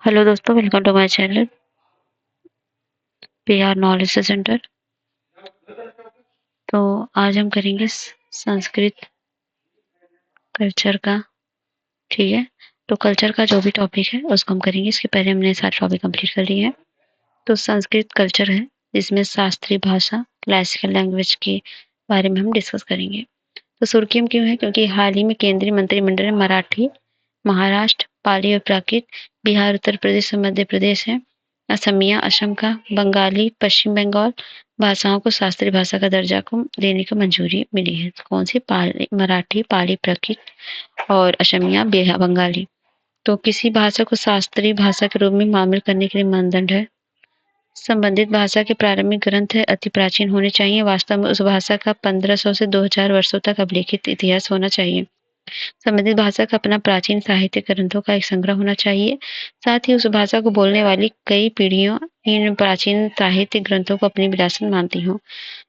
Hello दोस्तों, welcome to my channel PR knowledge centre. तो आज हम करेंगे संस्कृत कल्चर का। ठीक है, तो कल्चर का जो भी टॉपिक है उसको हम करेंगे। इसके पहले हमने सारे टॉपिक कंप्लीट कर लिए हैं। तो संस्कृत कल्चर है, जिसमें शास्त्रीय भाषा, क्लासिकल लैंग्वेज के बारे में हम डिस्कस करेंगे। तो सुर्खियां क्यों है? क्योंकि हाल ही में केंद्रीय मंत्रिमंडल ने मराठी, महाराष्ट्र, पाली और प्राकृत, बिहार, उत्तर प्रदेश और मध्य प्रदेश है, असमिया, असम का, बंगाली, पश्चिम बंगाल भाषाओं को शास्त्रीय भाषा का दर्जा को देने को मंजूरी मिली है। कौन सी? मराठी, पाली, प्राकृत और असमिया, बंगाली। तो किसी भाषा को शास्त्रीय भाषा के रूप में मान्य करने के लिए मानदंड है। संबंधित भाषा के प्रारंभिक ग्रंथ अति प्राचीन होने चाहिए। वास्तव में उस भाषा का 1500 से 2000 वर्षों तक अभिलेखित इतिहास होना चाहिए। संबंधित भाषा का अपना प्राचीन साहित्य ग्रंथों का एक संग्रह होना चाहिए। साथ ही उस भाषा को बोलने वाली कई पीढ़ियों इन प्राचीन साहित्य ग्रंथों को अपनी विरासत मानती हों।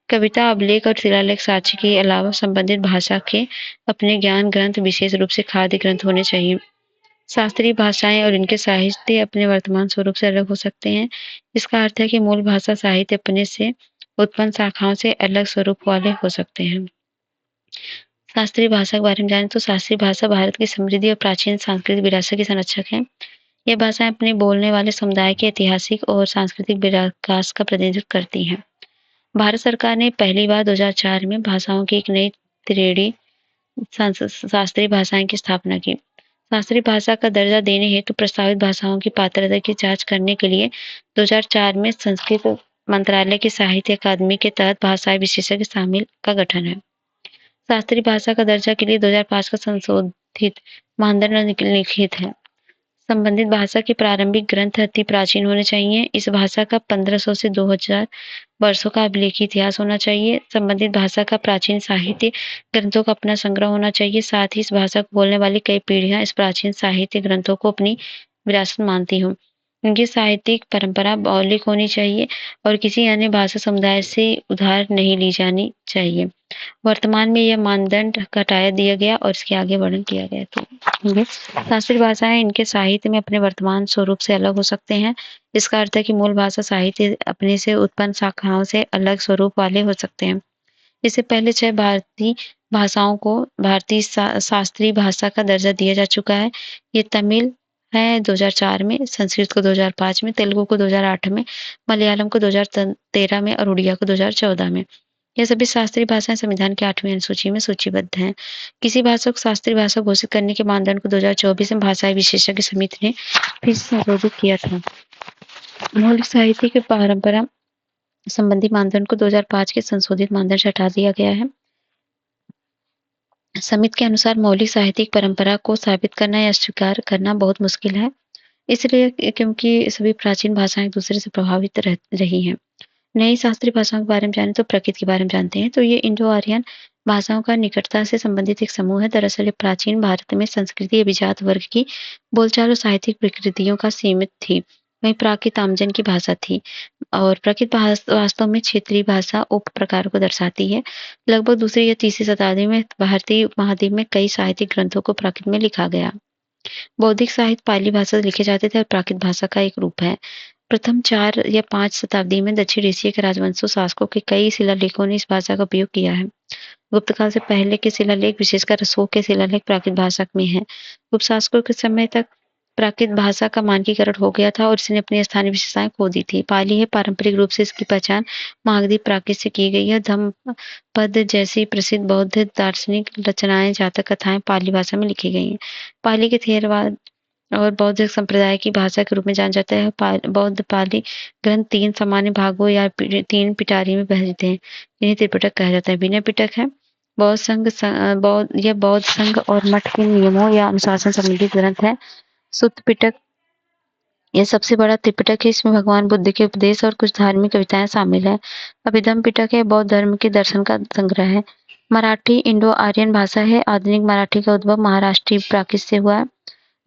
कविता, अभिलेख और शिलालेख साक्ष्य के अलावा संबंधित भाषा के अपने ज्ञान ग्रंथ, विशेष रूप से खाद्य ग्रंथ होने चाहिए। शास्त्रीय भाषाएं और इनके साहित्य अपने वर्तमान स्वरूप से अलग हो सकते हैं। इसका अर्थ है कि मूल भाषा साहित्य अपने से उत्पन्न शाखाओं से अलग स्वरूप वाले हो सकते हैं। शास्त्रीय भाषा के बारे में जानें तो शास्त्रीय भाषा भारत की समृद्धि और प्राचीन सांस्कृतिक विरासत की संरक्षक है। यह भाषाएं अपने बोलने वाले समुदाय के ऐतिहासिक और सांस्कृतिक विकास का प्रतिनिधित्व करती हैं। भारत सरकार ने पहली बार 2004 में भाषाओं की एक नई श्रेणी शास्त्रीय भाषाएं की स्थापना की। शास्त्रीय भाषा का दर्जा देने हेतु प्रस्तावित भाषाओं की पात्रता की जांच करने के लिए 2004 में संस्कृत मंत्रालय की साहित्य अकादमी के तहत भाषाई विशेषज्ञ शामिल का गठन है। शास्त्रीय भाषा का दर्जा के लिए 2005 का संशोधित मानदंड लिखित है। संबंधित भाषा के प्रारंभिक ग्रंथ अति प्राचीन होने चाहिए। इस भाषा का 1500 से 2000 वर्षों का अभिलेखित इतिहास होना चाहिए। संबंधित भाषा का प्राचीन साहित्य ग्रंथों का अपना संग्रह होना चाहिए। साथ ही इस भाषा को बोलने वाली कई पीढ़ियां इस प्राचीन साहित्य ग्रंथों को अपनी विरासत मानती हों। उनकी साहित्यिक परंपरा मौलिक होनी चाहिए और किसी अन्य भाषा समुदाय से उधार नहीं ली जानी चाहिए। वर्तमान में यह मानदंड घटाया दिया गया और इसके आगे वर्णन किया गया। तो शास्त्रीय भाषाएं इनके साहित्य में अपने वर्तमान स्वरूप से अलग हो सकते हैं। इसका अर्थ है कि मूल भाषा साहित्य अपने से उत्पन्न शाखाओं से अलग स्वरूप वाले हो सकते हैं। इससे पहले 6 भारतीय भाषाओं को भारतीय शास्त्रीय भाषा का दर्जा दिया जा चुका है। ये तमिल है 2004 में, संस्कृत को 2005 में, तेलुगु को 2008 में, मलयालम को 2013 में और उड़िया को 2014 में। यह सभी शास्त्रीय भाषाएं संविधान की 8वीं अनुसूची में सूचीबद्ध हैं। किसी भाषा को शास्त्रीय भाषा घोषित करने के मानदंड को 2024 में भाषाई विशेषज्ञ समिति ने फिर संशोधित किया था। मौलिक साहित्य की परंपरा संबंधी मानदंड को 2005 के संशोधित मानदंड से हटा दिया गया है। समिति के अनुसार मौलिक साहित्यिक परंपरा को साबित करना या स्वीकार करना बहुत मुश्किल है, इसलिए क्योंकि सभी प्राचीन भाषाएं एक दूसरे से प्रभावित रही हैं। नई शास्त्रीय भाषाओं के बारे में जानें तो प्रकृत के बारे में जानते हैं। तो ये इंडो आर्यन भाषाओं का निकटता से संबंधित एक समूह है। दरअसल ये प्राचीन भारत में संस्कृति अभिजात वर्ग की बोलचाल और साहित्यिक प्रकृतियों का सीमित थी। वहीं प्राकृत आमजन की भाषा थी और प्रकृत वास्तव में क्षेत्रीय भाषा उप प्रकार को दर्शाती है। लगभग दूसरी या तीसरी शताब्दी में भारतीय उपमहाद्वीप में कई साहित्यिक ग्रंथों को प्राकृत में लिखा गया। बौद्धिक साहित्य पाली भाषा से लिखे जाते थे और प्राकृत भाषा का एक रूप है। प्रथम 4 या 5 शताब्दी में दक्षिण एशिया के राजवंशों शासकों के कई शिलालेखों ने इस भाषा का उपयोग किया है। गुप्त काल से पहले के शिलालेख, विशेषकर अशोक के शिलालेख, प्राकृत भाषा में हैं। गुप्त शासकों के समय तक प्राकृत भाषा का मानकीकरण हो गया था और इसने अपनी स्थानीय विशेषताएं खो दी थी। पाली है, पारंपरिक रूप से इसकी पहचान महाद्वीप प्राकृत से की गई है। धम्मपद जैसी प्रसिद्ध बौद्ध दार्शनिक रचनाएं, जातक कथाएं पाली भाषा में लिखी गई हैं। पाली के थेरवाद और बौद्ध संप्रदाय की भाषा के रूप में जाना जाता है। बौद्ध पाली ग्रंथ 3 सामान्य भागों या 3 पिटारी में विभाजित हैं, इन्हें त्रिपिटक कहा जाता है। विनय पिटक है बौद्ध संघ और मठ के नियमों या अनुशासन संबंधी ग्रंथ है। सुत्त पिटक यह सबसे बड़ा त्रिपिटक है। इसमें भगवान बुद्ध के उपदेश और कुछ धार्मिक कविताएं शामिल है। अभिधम्म पिटक है, बौद्ध धर्म के दर्शन का संग्रह है। मराठी इंडो आर्यन भाषा है। आधुनिक मराठी का उद्भव महाराष्ट्रीय प्राकृत से हुआ है,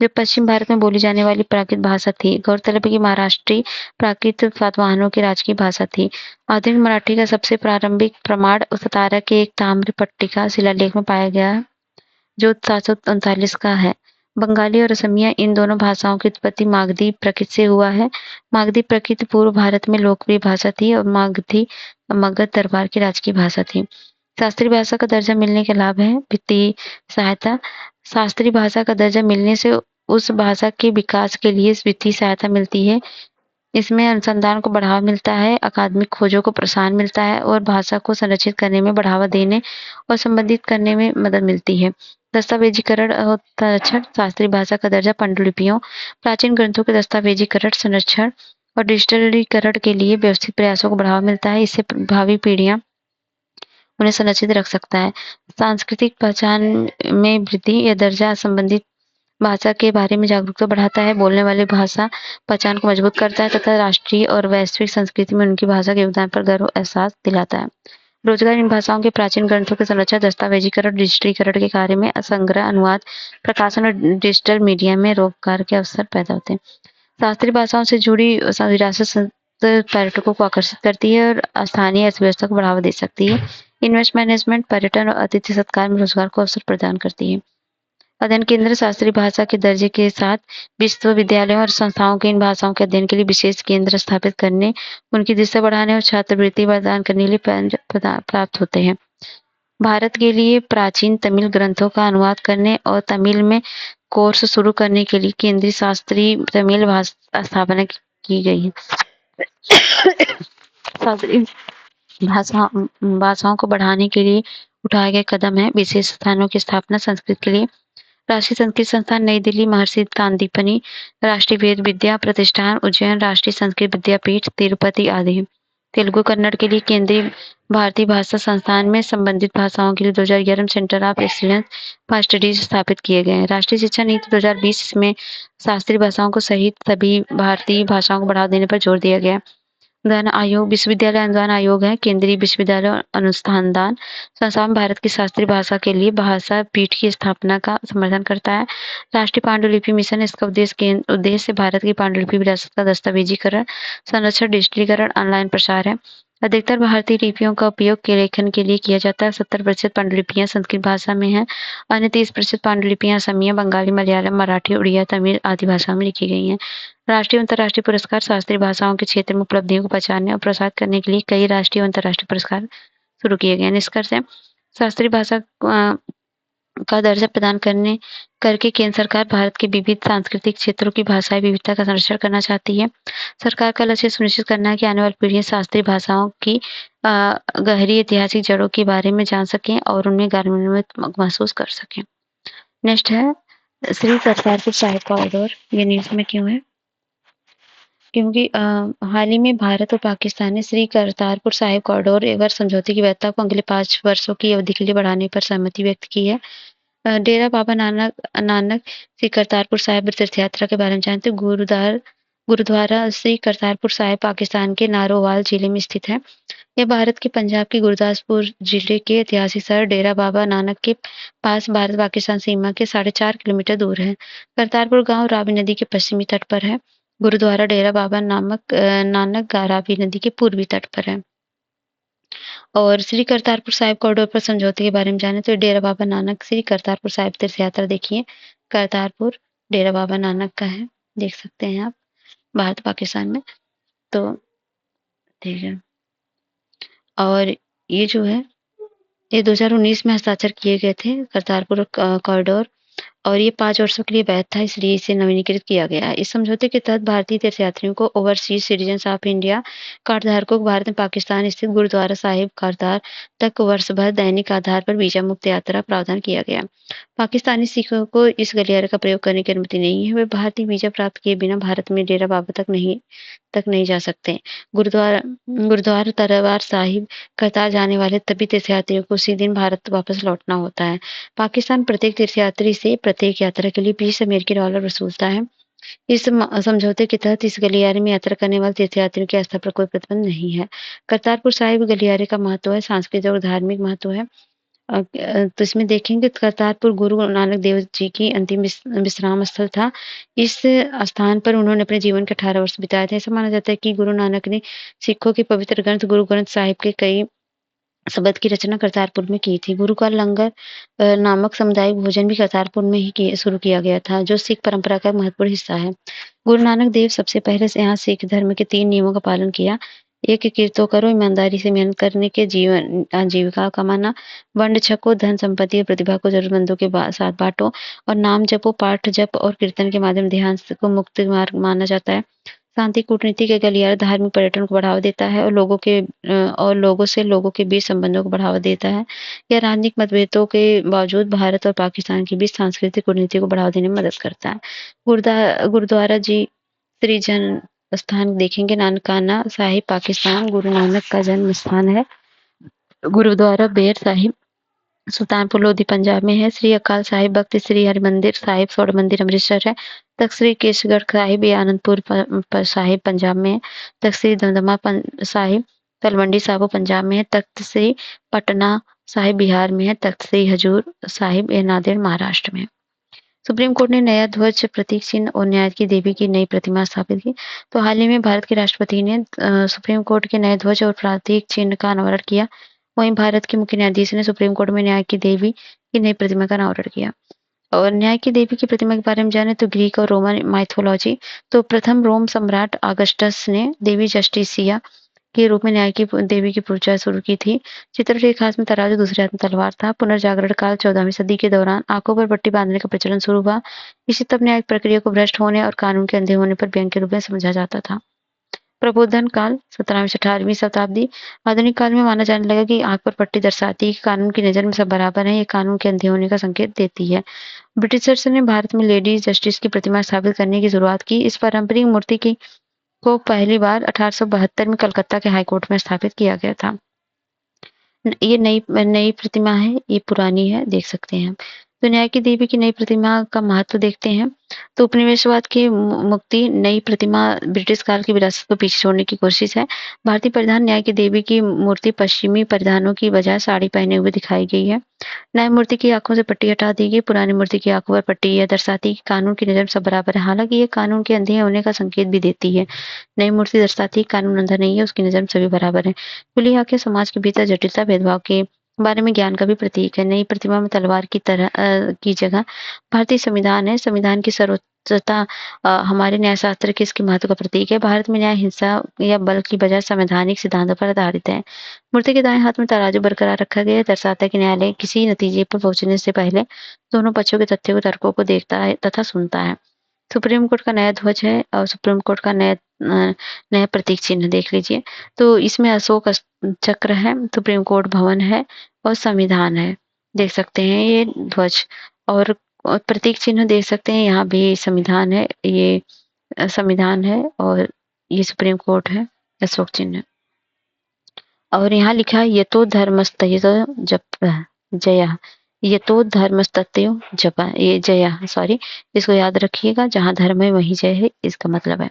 जो पश्चिम भारत में बोली जाने वाली प्राकृत भाषा थी। गौरतलब है कि महाराष्ट्री प्राकृत सातवाहनों की राजकीय भाषा थी। आधुनिक मराठी का सबसे प्रारंभिक प्रमाण सतारा के एक ताम्र पट्टिका शिलालेख में पाया गया है, जो 739 का है। बंगाली और असमिया इन दोनों भाषाओं की उत्पत्ति मागधी प्राकृत से हुआ है। मागधी प्राकृत पूर्व भारत में लोकप्रिय भाषा थी और मागधी मगध दरबार की राजकीय भाषा थी। शास्त्रीय भाषा का दर्जा मिलने के लाभ हैं। वित्तीय सहायता। शास्त्रीय भाषा का दर्जा मिलने से उस भाषा के विकास के लिए वित्तीय सहायता मिलती है। इसमें अनुसंधान को बढ़ावा मिलता है, अकादमिक खोजों को प्रोत्साहन मिलता है और भाषा को संरक्षित करने में बढ़ावा देने और संबंधित करने में मदद मिलती है। दस्तावेजीकरण और संरक्षण। शास्त्रीय भाषा का दर्जा पांडुलिपियों, प्राचीन ग्रंथों के दस्तावेजीकरण, संरक्षण और डिजिटलीकरण के लिए व्यवस्थित प्रयासों को बढ़ावा मिलता है। इससे भावी पीढ़ियां उन्हें संरक्षित रख सकता है। सांस्कृतिक पहचान में वृद्धि। यह दर्जा संबंधित भाषा के बारे में जागरूकता बढ़ाता है, बोलने वाली भाषा पहचान को मजबूत करता है तथा राष्ट्रीय और वैश्विक संस्कृति में उनकी भाषा के योगदान पर गर्व एहसास दिलाता है। रोजगार। इन भाषाओं के प्राचीन ग्रंथों के संरक्षण, दस्तावेजीकरण, डिजिटलीकरण के कार्य में संग्रह, अनुवाद, प्रकाशन और डिजिटल मीडिया में रोजगार के अवसर पैदा होते हैं। शास्त्रीय भाषाओं से जुड़ी विरासत पर्यटकों को आकर्षित करती है और स्थानीय अर्थव्यवस्था को बढ़ावा दे सकती है। इन्वेस्ट मैनेजमेंट पर्यटन और अतिथि सत्कार में रोजगार को अवसर प्रदान करती है। अध्ययन केंद्र। शास्त्रीय भाषा के दर्जे के साथ विश्वविद्यालयों और संस्थाओं के इन भाषाओं के अध्ययन के लिए विशेष केंद्र स्थापित करने, उनकी दिशा बढ़ाने और छात्रवृत्ति प्रदान करने के लिए प्राप्त होते हैं। भारत के लिए प्राचीन तमिल ग्रंथों का अनुवाद करने और तमिल में कोर्स शुरू करने के लिए केंद्रीय शास्त्रीय तमिल भाषा स्थापना की गई है। शास्त्रीय भाषाओं को बढ़ाने के लिए उठाए गए कदम है। विशेष स्थानों की स्थापना। संस्कृत के लिए राष्ट्रीय संस्कृत संस्थान नई दिल्ली, महर्षि कांदीपनि राष्ट्रीय वेद विद्या प्रतिष्ठान उज्जैन, राष्ट्रीय संस्कृत विद्यापीठ तिरुपति आदि। तेलुगु कन्नड़ के लिए केंद्रीय भारतीय भाषा संस्थान में संबंधित भाषाओं के लिए 2011 में centre of excellence for studies स्थापित किए गए हैं। राष्ट्रीय शिक्षा नीति 2020 में शास्त्रीय भाषाओं को सहित सभी भारतीय भाषाओं को बढ़ावा देने पर जोर दिया गया। अनुदान आयोग। विश्वविद्यालय अनुदान आयोग है केंद्रीय विश्वविद्यालय अनुसंधान संस्थान भारत की शास्त्रीय भाषा के लिए भाषा पीठ की स्थापना का समर्थन करता है। राष्ट्रीय पांडुलिपि मिशन। इसका उद्देश्य भारत की पांडुलिपि विरासत का दस्तावेजीकरण, संरक्षण, डिजिटलीकरण, ऑनलाइन प्रसार है। अधिकतर भारतीय लिपियों का उपयोग के लेखन के लिए किया जाता है। 70% पांडुलिपियां संस्कृत भाषा में हैं। अन्य 30% पांडुलिपियां असमिया, बंगाली, मलयालम, मराठी, उड़िया, तमिल आदि भाषाओं में लिखी गई हैं। राष्ट्रीय और अंतर्राष्ट्रीय पुरस्कार। शास्त्रीय भाषाओं के क्षेत्र में उपलब्धियों को पहचानने और प्रोत्साहित करने के लिए कई राष्ट्रीय और अंतर्राष्ट्रीय पुरस्कार शुरू किए गए हैं। निष्कर्ष है, शास्त्रीय भाषा का दर्जा प्रदान करके केंद्र सरकार भारत के विविध सांस्कृतिक क्षेत्रों की भाषाई विविधता का संरक्षण करना चाहती है। सरकार का लक्ष्य सुनिश्चित करना है कि आने वाली पीढ़ियां शास्त्रीय भाषाओं की गहरी ऐतिहासिक जड़ों के बारे में जान सकें और उनमें गौरवान्वित महसूस कर सकें। नेक्स्ट है श्री करतारपुर साहिब कॉरिडोर। ये न्यूज में क्यों है? क्योंकि हाल ही में भारत और पाकिस्तान ने श्री करतारपुर साहिब कॉरिडोर एवं समझौते की वैधता को अगले 5 वर्षों की अवधि के लिए बढ़ाने पर सहमति व्यक्त की है। डेरा बाबा नानक श्री करतारपुर साहिब तीर्थ यात्रा के बारे में जानते हैं। गुरुद्वारा श्री करतारपुर साहिब पाकिस्तान के नारोवाल जिले में स्थित है। यह भारत के पंजाब के गुरदासपुर जिले के ऐतिहासिक शहर डेरा बाबा नानक के पास भारत पाकिस्तान सीमा के 4.5 किलोमीटर दूर है। करतारपुर गांव रावी नदी के पश्चिमी तट पर है। गुरुद्वारा डेरा बाबा नानक रावी नदी के पूर्वी तट पर है। और श्री करतारपुर साहिब कॉरिडोर पर समझौते के बारे में जाने तो डेरा बाबा नानक श्री करतारपुर साहिब तीर्थ यात्रा देखिए। करतारपुर डेरा बाबा नानक का है, देख सकते हैं आप, भारत पाकिस्तान में। तो ठीक है, और ये जो है ये 2019 में हस्ताक्षर किए गए थे करतारपुर कॉरिडोर, और ये 5 वर्षों के लिए वैध था, इसलिए इसे नवीनीकृत किया गया है। इस समझौते के तहत भारतीय तीर्थयात्रियों को overseas citizens of India card धारकों को भारत में पाकिस्तान स्थित गुरुद्वारा साहिब करतार तक वर्ष भर दैनिक आधार पर वीजा मुक्त यात्रा प्रावधान किया गया। पाकिस्तानी सिखों को इस गलियारे का प्रयोग करने की अनुमति नहीं है। वे भारतीय वीजा प्राप्त किए बिना भारत में डेरा बाबा तक नहीं जा सकते। गुरुद्वारा दरबार साहिब करतार जाने वाले तभी तीर्थयात्रियों को उसी दिन भारत वापस लौटना होता है। पाकिस्तान प्रत्येक तीर्थयात्री से प्रत्येक यात्रा के लिए $20 वसूलता है। इस समझौते के तहत इस गलियारे में यात्रा करने वाले तीर्थयात्रियों की आस्था पर कोई प्रतिबंध नहीं है। करतारपुर साहिब गलियारे का महत्व है, सांस्कृतिक और धार्मिक महत्व है। तो इसमें देखेंगे करतारपुर गुरु नानक देव जी की अंतिम विश्राम स्थल था। इस स्थान पर उन्होंने अपने जीवन के 18 वर्ष बिताए थे। ऐसा माना जाता है कि गुरु नानक ने सिखों के पवित्र ग्रंथ गुरु ग्रंथ साहिब के कई शबद की रचना करतारपुर में की थी। गुरु का लंगर नामक सामुदायिक भोजन भी करतारपुर में ही शुरू किया गया था, जो सिख परंपरा का एक महत्वपूर्ण हिस्सा है। गुरु नानक देव सबसे पहले से यहाँ सिख धर्म के 3 नियमों का पालन किया। एक किरतो करो, ईमानदारी से मेहनत करने के जीवन आजीविका कमाना, वंड छको, धन संपत्ति और प्रतिभा को जरूरतमंदों के साथ बांटो, और नाम जपो, पाठ जप और कीर्तन के माध्यम ध्यान को मुक्त मार्ग माना जाता है। शांति कूटनीति के गलियारा धार्मिक पर्यटन को बढ़ावा देता है और लोगों से लोगों के बीच संबंधों को बढ़ावा देता है। यह राजनीतिक मतभेदों के बावजूद भारत और पाकिस्तान के बीच सांस्कृतिक कूटनीति को बढ़ावा देने में मदद करता है। गुरुद्वारा जी श्री जन स्थान देखेंगे, नानकाना साहिब पाकिस्तान गुरु नानक का जन्म स्थान है। गुरुद्वारा बेर साहिब सुल्तानपुर लोधी पंजाब में है। श्री अकाल साहिब भक्त श्री हरिमंदिर साहिब स्वर्ण मंदिर अमृतसर है। तख्त श्री केसगढ़ साहिब ये आनंदपुर साहिब पंजाब में है। तख्त श्री दमदमा साहिब तलवंडी साबो पंजाब में है। तख्त श्री पटना साहिब बिहार में है। तख्त श्री हजूर साहिब ये नांदेड़ महाराष्ट्र में है। सुप्रीम कोर्ट ने नया ध्वज प्रतीक चिन्ह और न्याय की देवी की नई प्रतिमा स्थापित की। तो हाल ही में भारत के राष्ट्रपति ने सुप्रीम कोर्ट के नए ध्वज और प्रतीक चिन्ह का अनावरण किया। वहीं भारत के मुख्य न्यायाधीश ने सुप्रीम कोर्ट में न्याय की देवी की नई प्रतिमा का अनावरण किया। और न्याय की देवी की प्रतिमा के बारे में जाने तो ग्रीक और रोमन माइथोलॉजी, तो प्रथम रोम सम्राट अगस्टस ने देवी जस्टिसिया के रूप में न्याय की देवी की पूजा शुरू की थी। चित्र एक हाथ में तराजू दूसरे हाथ में तलवार था। पुनर्जागरण काल 14वीं सदी के दौरान आंखों पर पट्टी बांधने का प्रचलन शुरू हुआ। इसी तब न्यायिक प्रक्रिया को भ्रष्ट होने और कानून के अंधे होने पर व्यंग के रूप में समझा जाता था। प्रबोधन काल 17वीं से 18वीं शताब्दी। आधुनिक काल में माना जाने लगा कि आंख पर पट्टी दर्शाती है कि कानून की नजर में सब बराबर हैं। ये कानून के अंधे होने का संकेत देती है। ब्रिटिशर्स ने भारत में लेडी जस्टिस की प्रतिमा स्थापित करने की शुरुआत की। इस पारंपरिक मूर्ति को पहली बार 1872 में कलकत्ता के हाईकोर्ट में स्थापित किया गया था। ये नई प्रतिमा है, ये पुरानी है, देख सकते हैं। तो न्याय की देवी की नई प्रतिमा का महत्व देखते हैं। तो उपनिवेशवाद की मुक्ति नई प्रतिमा ब्रिटिश काल की विरासत को पीछे छोड़ने की कोशिश है। भारतीय परिधान न्याय की देवी की मूर्ति पश्चिमी परिधानों की बजाय साड़ी पहने हुए दिखाई गई है। नई मूर्ति की आंखों से पट्टी हटा दी गई। पुरानी मूर्ति की आंखों पर पट्टी यह दर्शाती है कि कानून की नजर में सब बराबर है। हालांकि ये कानून के अंधे होने का संकेत भी देती है। नई मूर्ति दर्शाती है कानून अंधा नहीं है, उसकी नजर में सभी बराबर है। खुली आंखें समाज के भीतर जटिलता भेदभाव के बारे में ज्ञान का भी प्रतीक है। नई प्रतिमा में तलवार की तरह की जगह भारतीय संविधान है। संविधान की सर्वोच्चता हमारे न्यायशास्त्र के इसके महत्व का प्रतीक है। भारत में न्याय हिंसा या बल की बजाय संवैधानिक सिद्धांतों पर आधारित है। मूर्ति के दाएं हाथ में तराजू बरकरार रखा गया है, दर्शाता है कि न्यायालय किसी नतीजे पर पहुंचने से पहले दोनों पक्षों के तथ्यों तर्कों को देखता है तथा सुनता है। सुप्रीम कोर्ट का नया ध्वज है और सुप्रीम कोर्ट का नया प्रतीक चिन्ह देख लीजिए। तो इसमें अशोक चक्र है, सुप्रीम कोर्ट भवन है और संविधान है, देख सकते हैं ये ध्वज। और प्रतीक चिन्ह देख सकते हैं, यहाँ भी संविधान है, ये संविधान है और ये सुप्रीम कोर्ट है, अशोक चिन्ह। और यहाँ लिखा है यतो धर्मस्तयो जप जया, यतो धर्मस्तयो जपा, ये जया सॉरी, इसको याद रखिएगा, जहाँ धर्म है वहीं जय है, इसका मतलब है।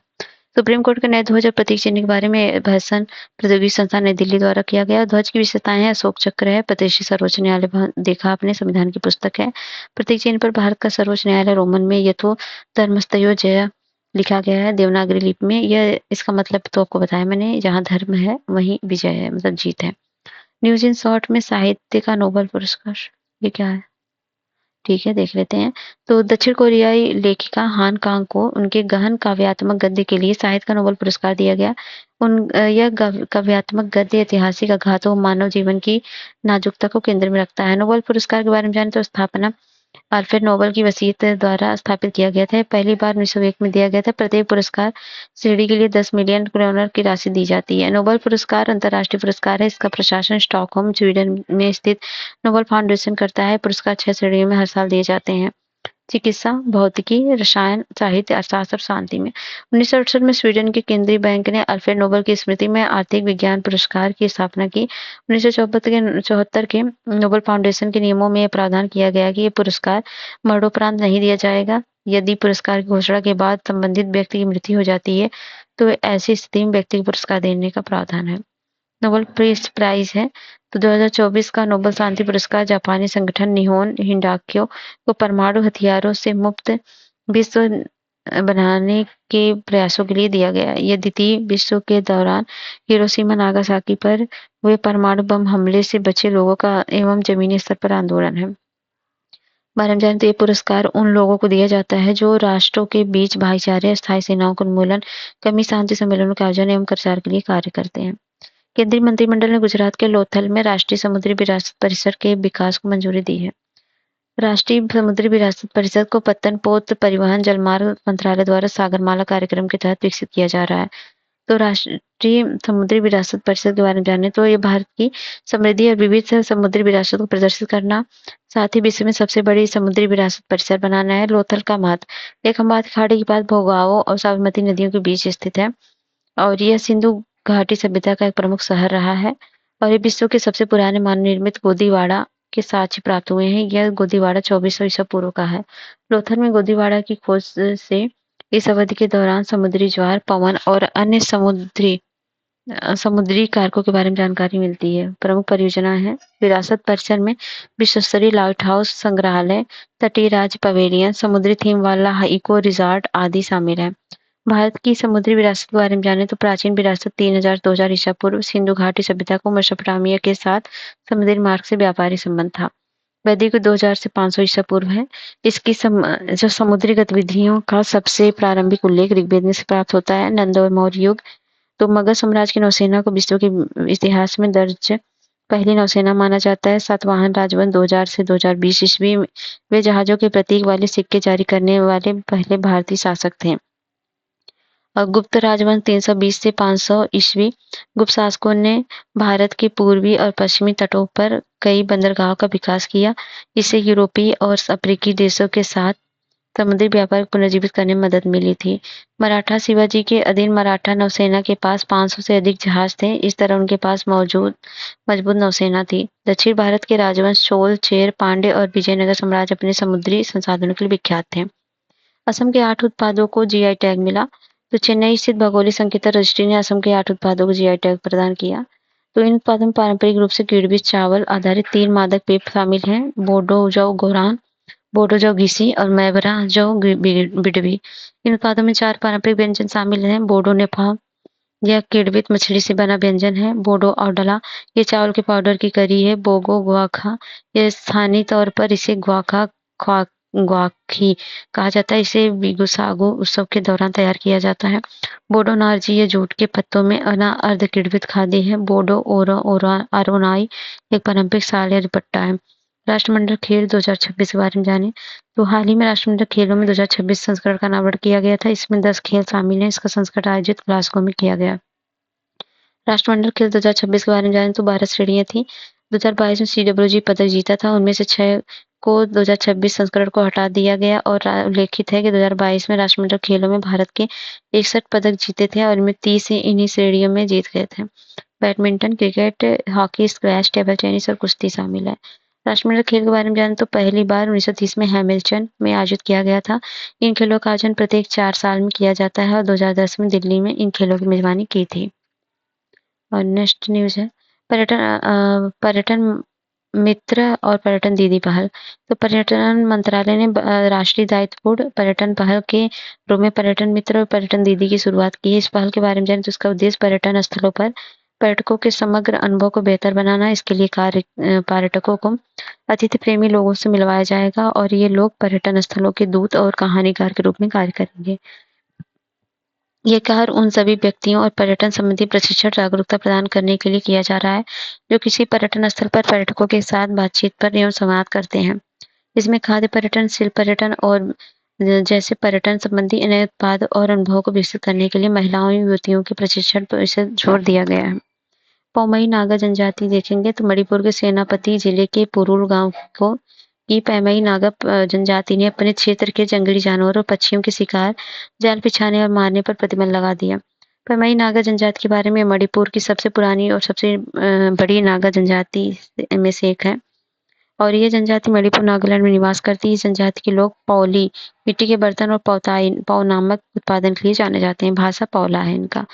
सुप्रीम कोर्ट के नए ध्वज और प्रतीक चिन्ह के बारे में भाषण प्रौद्योगिकी संस्थान नई दिल्ली द्वारा किया गया। ध्वज की विशेषताएं हैं, अशोक चक्र है, प्रतिष्ठित सर्वोच्च न्यायालय देखा आपने, संविधान की पुस्तक है। प्रतीक चिन्ह पर भारत का सर्वोच्च न्यायालय रोमन में यथो धर्मस्तयो जय लिखा गया है देवनागरी लिपि में। यह इसका मतलब तो आपको बताया मैंने, जहाँ धर्म है वहीं विजय है, मतलब जीत है। न्यूज इन शॉर्ट में साहित्य का नोबेल पुरस्कार, ये क्या है, ठीक है देख लेते हैं। तो दक्षिण कोरियाई लेखिका हान कांग को उनके गहन काव्यात्मक गद्य के लिए साहित्य का नोबेल पुरस्कार दिया गया। यह काव्यात्मक गद्य ऐतिहासिक आघातों मानव जीवन की नाजुकता को केंद्र में रखता है। नोबेल पुरस्कार के बारे में जाने तो स्थापना अल्फ्रेड नोबेल की वसीयत द्वारा स्थापित किया गया था। पहली बार 1901 में दिया गया था। प्रत्येक पुरस्कार श्रेणी के लिए 10 मिलियन क्रोनर की राशि दी जाती है। नोबेल पुरस्कार अंतर्राष्ट्रीय पुरस्कार है। इसका प्रशासन स्टॉकहोम स्वीडन में स्थित नोबेल फाउंडेशन करता है। पुरस्कार 6 श्रेणियों में हर साल दिए जाते हैं: चिकित्सा, भौतिकी, रसायन, साहित्य, अर्थशास्त्र और शांति में। 1968 में स्वीडन के केंद्रीय बैंक ने अल्फ्रेड नोबेल की स्मृति में आर्थिक विज्ञान पुरस्कार की स्थापना की। 1974 के नोबेल फाउंडेशन के नियमों में यह प्रावधान किया गया कि यह पुरस्कार मरणोपरांत नहीं दिया जाएगा। यदि पुरस्कार की घोषणा के बाद संबंधित व्यक्ति की मृत्यु हो जाती है तो ऐसी स्थिति में व्यक्ति को पुरस्कार देने का प्रावधान है। नोबेल पीस प्राइज है तो 2024 का नोबेल शांति पुरस्कार जापानी संगठन निहोन हिंडाक्यो को परमाणु हथियारों से मुक्त विश्व बनाने के प्रयासों के लिए दिया गया। यह द्वितीय विश्व के दौरान हिरोशिमा नागासाकी पर हुए परमाणु बम हमले से बचे लोगों का एवं जमीनी स्तर पर आंदोलन है। बारे में जाने तो ये पुरस्कार उन लोगों को दिया जाता है जो राष्ट्रों के बीच भाईचारे, अस्थायी सेनाओं का उन्मूलन, कमी, शांति सम्मेलनों के आयोजन एवं प्रचार के लिए कार्य करते हैं। केंद्रीय मंत्रिमंडल ने गुजरात के लोथल में राष्ट्रीय समुद्री विरासत परिसर के विकास को मंजूरी दी है। राष्ट्रीय समुद्री विरासत परिषद को पत्तन पोत परिवहन जलमार्ग मंत्रालय द्वारा सागरमाला कार्यक्रम के तहत विकसित किया जा रहा है। तो राष्ट्रीय समुद्री विरासत परिषद के बारे में जाने तो ये भारत की समृद्धि और विविध समुद्री विरासत को प्रदर्शित करना, साथ ही विश्व में सबसे बड़ी समुद्री विरासत परिसर बनाना है। लोथल का महत्व, एक खंबात खाड़ी के पास भोगावो और साबरमती नदियों के बीच स्थित है और यह सिंधु घाटी सभ्यता का एक प्रमुख शहर रहा है और ये विश्व के सबसे पुराने मानव निर्मित गोदीवाड़ा के साक्ष्य प्राप्त हुए हैं। यह गोदीवाड़ा 2400 ईसा पूर्व का है। लोथल में गोदीवाड़ा की खोज से इस अवधि के दौरान समुद्री ज्वार, पवन और अन्य समुद्री कारकों के बारे में जानकारी मिलती है। प्रमुख परियोजना है विरासत परिसर में विश्व स्तरीय लाइट हाउस, संग्रहालय, तटीय राज्य पवेलियन, समुद्री थीम वाला इको रिजॉर्ट आदि शामिल है। भारत की समुद्री विरासत के बारे में जाने तो प्राचीन विरासत 3000-2000 ईसा पूर्व सिंधु घाटी सभ्यता को मेसोपोटामिया के साथ समुद्री मार्ग से व्यापारी संबंध था। वैदिक 2000 से 500 ईसा पूर्व है। इसकी जो समुद्री गतिविधियों का सबसे प्रारंभिक उल्लेख ऋग्वेद में से प्राप्त होता है। नंद और मौर्य युग, तो मगध साम्राज्य की नौसेना को विश्व के इतिहास में दर्ज पहली नौसेना माना जाता है। सातवाहन राजवंश 2000 से 2020 ईस्वी वे जहाजों के प्रतीक वाले सिक्के जारी करने वाले पहले भारतीय शासक थे। और गुप्त राजवंश 320 से 500 ईस्वी, गुप्त शासकों ने भारत के पूर्वी और पश्चिमी तटों पर कई बंदरगाहों का विकास किया। इससे यूरोपीय और अफ्रीकी देशों के साथ समुद्री व्यापार को पुनर्जीवित करने में मदद मिली थी। मराठा शिवाजी के अधीन मराठा नौसेना के पास 500 से अधिक जहाज थे। इस तरह उनके पास मजबूत नौसेना थी। दक्षिण भारत के राजवंश चोल, चेर, पांड्य और विजयनगर साम्राज्य अपने समुद्री संसाधनों के लिए विख्यात थे। असम के 8 उत्पादों को जीआई टैग मिला। तो चेन्नई स्थित भौगोलिक संकेतक रजिस्ट्री ने असम के 8 उत्पादों को जीआई टैग प्रदान किया। तो इन उत्पादों में पारंपरिक रूप से किडबी चावल आधारित 3 मादक पेय शामिल हैं: बोडो जौ गोरान, बोडो जौ घिसी और मैबरा जौ बिडवी। इन उत्पादों में 4 पारंपरिक व्यंजन शामिल हैं: बोडो नेफा, यह किडबित मछली से बना व्यंजन है। बोडो औडला, ये चावल के पाउडर की करी है। बोगो ग्वाखा, यह स्थानीय तौर पर इसे ग्वाखी कहा जाता है। इसे बिगुसागो उत्सव के दौरान तैयार किया जाता है। बोडो नारजी, ये जूट के पत्तों में अर्ध किडबित खाद्य है। बोडो आरोनाई एक पारंपरिक साल या दुपट्टा है। राष्ट्रमंडल खेल 2026 के बारे में जाने तो हाल ही में राष्ट्रमंडल खेलों में 2026 संस्करण का अनावरण किया गया था। इसमें 10 खेल शामिल हैं। इसका संस्करण आयोजित ग्लासगो में किया गया। राष्ट्रमंडल खेल 2026 के बारे में जाने तो 12 श्रेणियां थी। 2022 में सीडब्ल्यूजी पदक जीता था। उनमें से 6 को 2026 संस्करण को हटा दिया गया और उल्लेखित है कि 2022 में राष्ट्रमंडल खेलों में भारत के 61 पदक जीते थे और इनमें 30 इन्हीं श्रेणियों में जीत गए थे। Badminton, cricket, hockey, squash, table tennis और कुश्ती शामिल है। राष्ट्रमंडल खेल के बारे में जाने तो पहली बार 1930 में हैमिल्टन में आयोजित किया गया था। इन खेलों का आयोजन प्रत्येक 4 साल में किया जाता है और 2010 में दिल्ली में इन खेलों की मेजबानी की थी। और नेक्स्ट न्यूज़ है पर्यटन मित्र और पर्यटन दीदी पहल। तो पर्यटन मंत्रालय ने राष्ट्रीय दायित्वपूर्ण पर्यटन पहल के रूप में पर्यटन मित्र और पर्यटन दीदी की शुरुआत की है। इस पहल के बारे में जाने तो इसका उद्देश्य पर्यटन स्थलों पर पर्यटकों के समग्र अनुभव को बेहतर बनाना। इसके लिए पर्यटकों को अतिथि प्रेमी लोगों से मिलवाया जाएगा और ये लोग पर्यटन स्थलों के दूत और कहानीकार के रूप में कार्य करेंगे। ये कार्य उन सभी व्यक्तियों और पर्यटन संबंधी प्रशिक्षण जागरूकता प्रदान करने के लिए किया जा रहा है जो किसी पर्यटन स्थल पर पर्यटकों के साथ बातचीत पर एवं संवाद करते हैं। इसमें खाद्य पर्यटन, शिल्प पर्यटन और जैसे पर्यटन संबंधी नए उत्पाद और अनुभव को विकसित करने के लिए महिलाओं एवं युवतियों के प्रशिक्षण पर इसे जोर दिया गया है। पौमई नागा जनजाति देखेंगे तो मणिपुर के सेनापति जिले के पुरुल गांव को की पैमई नागा जनजाति ने अपने क्षेत्र के जंगली जानवरों और पक्षियों के शिकार, जाल बिछाने और मारने पर प्रतिबंध लगा दिया। पैमई नागा जनजाति के बारे में मणिपुर की सबसे पुरानी और सबसे बड़ी नागा जनजाति में से एक है और ये जनजाति मणिपुर नागालैंड में निवास करती है। इस जनजाति के लोग पौली, मिट्टी के बर्तन और पौ नामक उत्पादन के लिए जाने जाते हैं। भाषा पौला है इनका।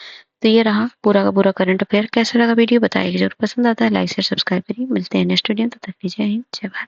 तो ये रहा पूरा का पूरा करंट अफेयर। कैसा लगा वीडियो बताइएगा जरूर। पसंद आता है लाइक शेयर सब्सक्राइब करिए। मिलते हैं नेक्स्ट वीडियो, तब तक के लिए जय हिंद, जय भारत।